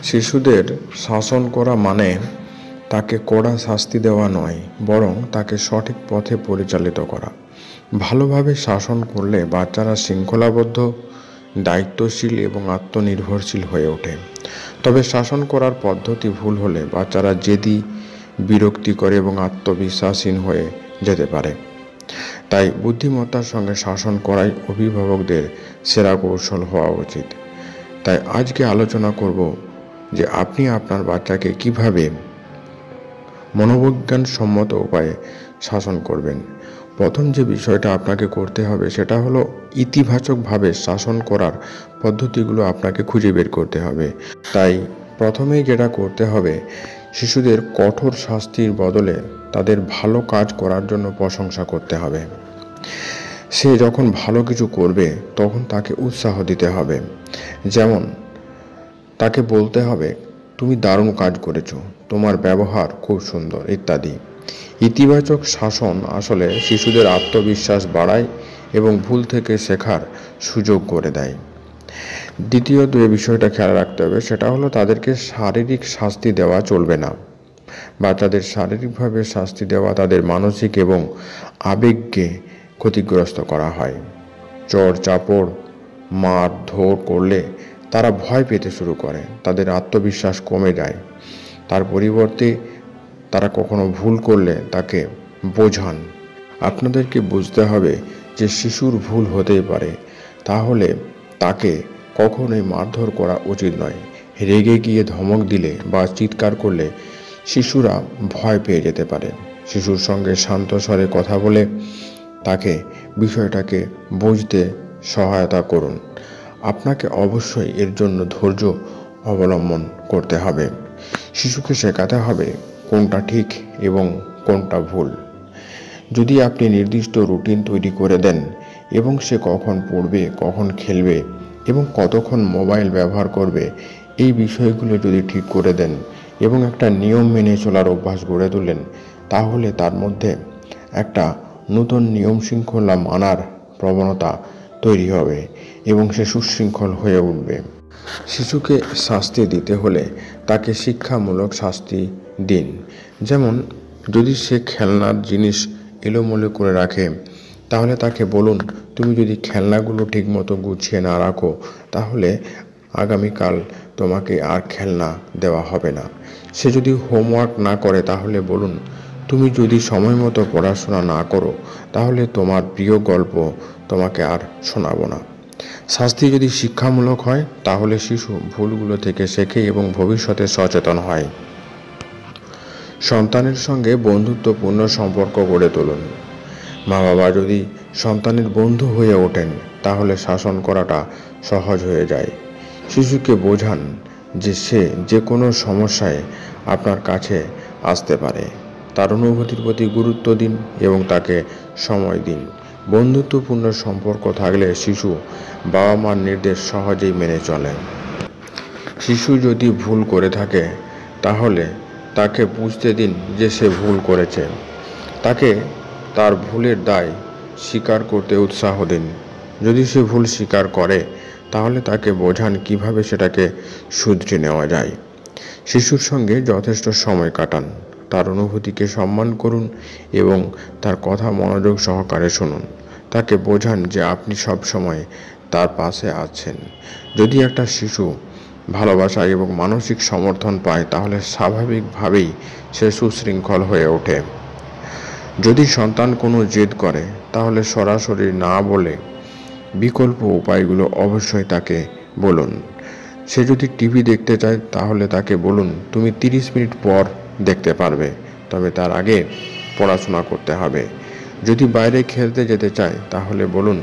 শিশুদের শাসন করা মানে তাকে কড়া শাস্তি দেওয়া নয়, বরং তাকে সঠিক পথে পরিচালিত করা। ভালোভাবে শাসন করলে বাচ্চারা শৃঙ্খলাবদ্ধ, দায়িত্বশীল এবং আত্মনির্ভরশীল হয়ে ওঠে। তবে শাসন করার পদ্ধতি ভুল হলে বাচ্চারা জেদি, বিরক্তিকর এবং আত্মবিশ্বাসহীন হয়ে যেতে পারে। তাই বুদ্ধিমত্তার সঙ্গে শাসন করাই অভিভাবকদের সেরা কৌশল হওয়া উচিত। তাই আজকে আলোচনা করব যে আপনি আপনার বাচ্চাকে কিভাবে মনোবিজ্ঞানসম্মত উপায়ে শাসন করবেন। প্রথম যে বিষয়টা আপনাকে করতে হবে সেটা হলো ইতিবাচকভাবে শাসন করার পদ্ধতিগুলো আপনাকে খুঁজে বের করতে হবে। তাই প্রথমেই যেটা করতে হবে, শিশুদের কঠোর শাস্তির বদলে তাদের ভালো কাজ করার জন্য প্রশংসা করতে হবে। সে যখন ভালো কিছু করবে তখন তাকে উৎসাহ দিতে হবে। যেমন তাকে বলতে হবে, তুমি দারুণ কাজ করেছো, তোমার ব্যবহার খুব সুন্দর ইত্যাদি। ইতিবাচক শাসন আসলে শিশুদের আত্মবিশ্বাস বাড়ায় এবং ভুল থেকে শেখার সুযোগ করে দেয়। দ্বিতীয়ত যে বিষয়টা খেয়াল রাখতে হবে সেটা হলো তাদেরকে শারীরিক শাস্তি দেওয়া চলবে না। বাচ্চাদের শারীরিকভাবে শাস্তি দেওয়া তাদের মানসিক এবং আবেগকে ক্ষতিগ্রস্ত করা হয়। চড় চাপড়, মারধর করলে তারা ভয় পেতে শুরু করে, তাদের আত্মবিশ্বাস কমে যায়। তার পরিবর্তে তারা কখনো ভুল করলে তাকে বোঝান। আপনাদেরকে বুঝতে হবে যে শিশুর ভুল হতেই পারে, তাহলে তাকে কখনোই মারধর করা উচিত নয়। রেগে গিয়ে ধমক দিলে বা চিৎকার করলে শিশুরা ভয় পেয়ে যেতে পারে। শিশুর সঙ্গে শান্ত স্বরে কথা বলে তাকে বিষয়টাকে বুঝতে সহায়তা করুন। আপনাকে অবশ্যই এর জন্য ধৈর্য অবলম্বন করতে হবে। শিশুকে শেখাতে হবে কোনটা ঠিক এবং কোনটা ভুল। যদি আপনি নির্দিষ্ট রুটিন তৈরি করে দেন এবং সে কখন পড়বে, কখন খেলবে এবং কতক্ষণ মোবাইল ব্যবহার করবে, এই বিষয়গুলো যদি ঠিক করে দেন এবং একটা নিয়ম মেনে চলার অভ্যাস গড়ে তোলেন, তাহলে তার মধ্যে একটা নতুন নিয়ম শৃঙ্খলা মানার প্রবণতা তৈরি হবে এবং সে সুশৃঙ্খল হয়ে উঠবে। শিশুকে শাস্তি দিতে হলে তাকে শিক্ষামূলক শাস্তি দিন। যেমন যদি সে খেলনার জিনিস এলোমেলো করে রাখে, তাহলে তাকে বলুন, তুমি যদি খেলনাগুলো ঠিকমতো গুছিয়ে না রাখো তাহলে আগামীকাল তোমাকে আর খেলনা দেওয়া হবে না। সে যদি হোমওয়ার্ক না করে তাহলে বলুন, তুমি যদি সময় মতো পড়াশোনা না করো তাহলে তোমার প্রিয় গল্প তোমাকে আর শোনাবো না। শাস্তি যদি শিক্ষামূলক হয় তাহলে শিশু ভুলগুলো থেকে শেখে এবং ভবিষ্যতে সচেতন হয়। সন্তানের সঙ্গে বন্ধুত্বপূর্ণ সম্পর্ক গড়ে তুলুন। মা বাবা যদি সন্তানের বন্ধু হয়ে ওঠেন তাহলে শাসন করাটা সহজ হয়ে যায়। শিশুকে বোঝান যে সে যে কোনো সমস্যায় আপনার কাছে আসতে পারে। তার অনুভূতির প্রতি গুরুত্ব দিন এবং তাকে সময় দিন। বন্ধুত্বপূর্ণ সম্পর্ক থাকলে শিশু বাবা মার নির্দেশ সহজেই মেনে চলে। শিশু যদি ভুল করে থাকে তাহলে তাকে বুঝতে দিন যে সে ভুল করেছে। তাকে তার ভুলের দায় স্বীকার করতে উৎসাহ দিন। যদি সে ভুল স্বীকার করে তাহলে তাকে বোঝান কিভাবে সেটাকে শুধরে নেওয়া যায়। শিশুর সঙ্গে যথেষ্ট সময় কাটান, তার অনুভূতিকে সম্মান করুন এবং তার কথা মনোযোগ সহকারে শুনুন। তাকে বোঝান যে আপনি সব সময় তার পাশে আছেন। যদি একটা শিশু ভালোবাসা এবং মানসিক সমর্থন পায় তাহলে স্বাভাবিকভাবেই সে সুশৃঙ্খল হয়ে ওঠে। যদি সন্তান কোনো জেদ করে তাহলে সরাসরি না বলে বিকল্প উপায়গুলো অবশ্যই তাকে বলুন। সে যদি টিভি দেখতে চায় তাহলে তাকে বলুন, তুমি 30 মিনিট পর দেখতে পারবে, তবে তার আগে পড়াশোনা করতে হবে। যদি বাইরে খেলতে যেতে চায় তাহলে বলুন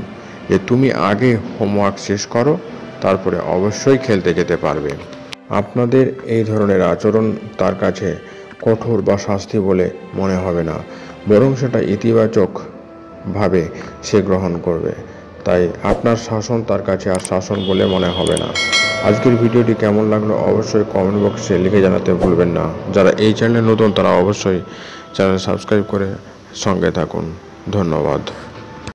যে তুমি আগে হোমওয়ার্ক শেষ করো, তারপরে অবশ্যই খেলতে যেতে পারবে। আপনাদের এই ধরনের আচরণ তার কাছে কঠোর বা শাস্তি বলে মনে হবে না, বরং সেটা ইতিবাচকভাবে সে গ্রহণ করবে। তাই আপনার শাসন তার কাছে আর শাসন বলে মনে হবে না। আজকের ভিডিওটি কেমন লাগলো অবশ্যই কমেন্ট বক্সে লিখে জানাতে ভুলবেন না। যারা এই চ্যানেলে নতুন তারা অবশ্যই চ্যানেল সাবস্ক্রাইব করে সঙ্গে থাকুন। ধন্যবাদ।